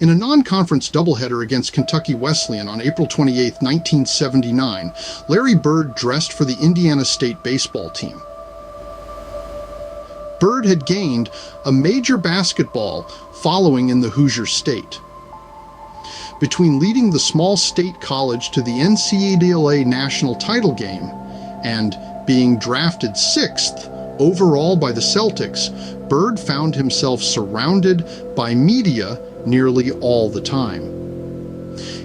In a non-conference doubleheader against Kentucky Wesleyan on April 28, 1979, Larry Bird dressed for the Indiana State baseball team. Bird had gained a major basketball following in the Hoosier State. Between leading the small state college to the NCAA national title game and being drafted 6th overall by the Celtics, Bird found himself surrounded by media nearly all the time.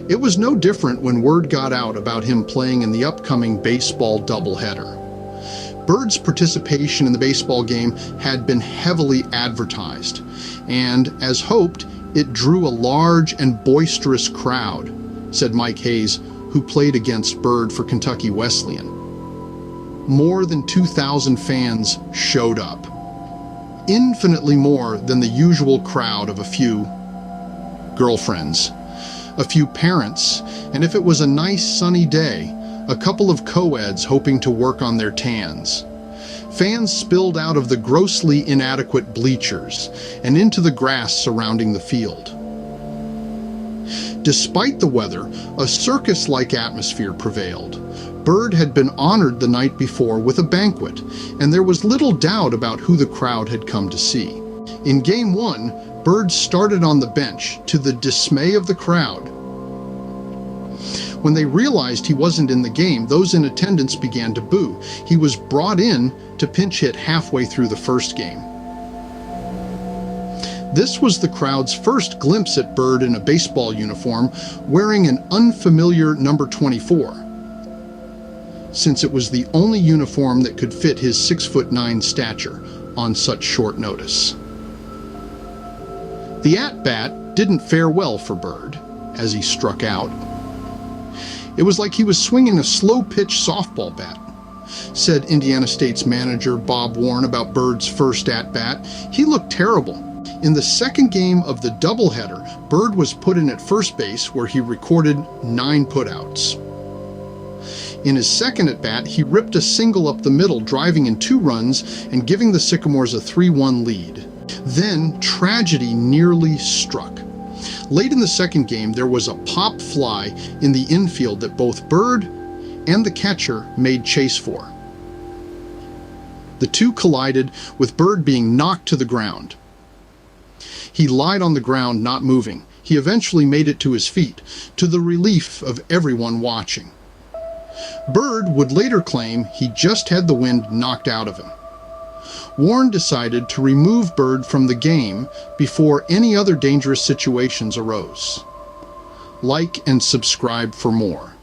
It was no different when word got out about him playing in the upcoming baseball doubleheader. Bird's participation in the baseball game had been heavily advertised, and, as hoped, it drew a large and boisterous crowd, said Mike Hayes, who played against Bird for Kentucky Wesleyan. More than 2,000 fans showed up, infinitely more than the usual crowd of a few girlfriends, a few parents, and if it was a nice sunny day, a couple of co-eds hoping to work on their tans. Fans spilled out of the grossly inadequate bleachers and into the grass surrounding the field. Despite the weather, a circus-like atmosphere prevailed. Bird had been honored the night before with a banquet, and there was little doubt about who the crowd had come to see. In Game 1, Bird started on the bench, to the dismay of the crowd. When they realized he wasn't in the game, those in attendance began to boo. He was brought in to pinch hit halfway through the first game. This was the crowd's first glimpse at Bird in a baseball uniform, wearing an unfamiliar number 24, since it was the only uniform that could fit his 6'9" stature on such short notice. The at-bat didn't fare well for Bird as he struck out. It was like he was swinging a slow-pitch softball bat, said Indiana State's manager Bob Warren about Bird's first at-bat. He looked terrible. In the second game of the doubleheader, Bird was put in at first base, where he recorded 9 putouts. In his second at-bat, he ripped a single up the middle, driving in 2 runs and giving the Sycamores a 3-1 lead. Then tragedy nearly struck. Late in the second game, there was a pop fly in the infield that both Bird and the catcher made chase for. The two collided, with Bird being knocked to the ground. He lied on the ground, not moving. He eventually made it to his feet, to the relief of everyone watching. Bird would later claim he just had the wind knocked out of him. Warren decided to remove Bird from the game before any other dangerous situations arose. Like and subscribe for more.